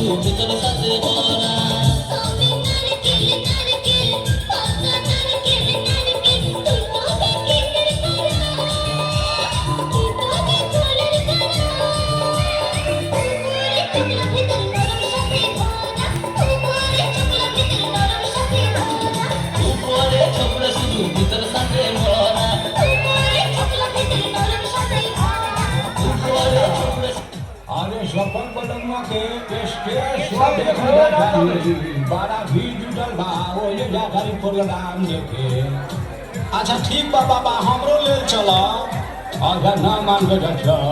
ভিতর সাথে ভরা উপরে ছোকরা শুধু ভিতর সাথে ভরা উপরে ছোকরা अरे सफल बलम्मा के स्टेज बड़ा भी जुटल बा ओए जाकर प्रोग्राम देखे अच्छा ठीक बा बाबा हमरो ले चला अगर ना मान के चल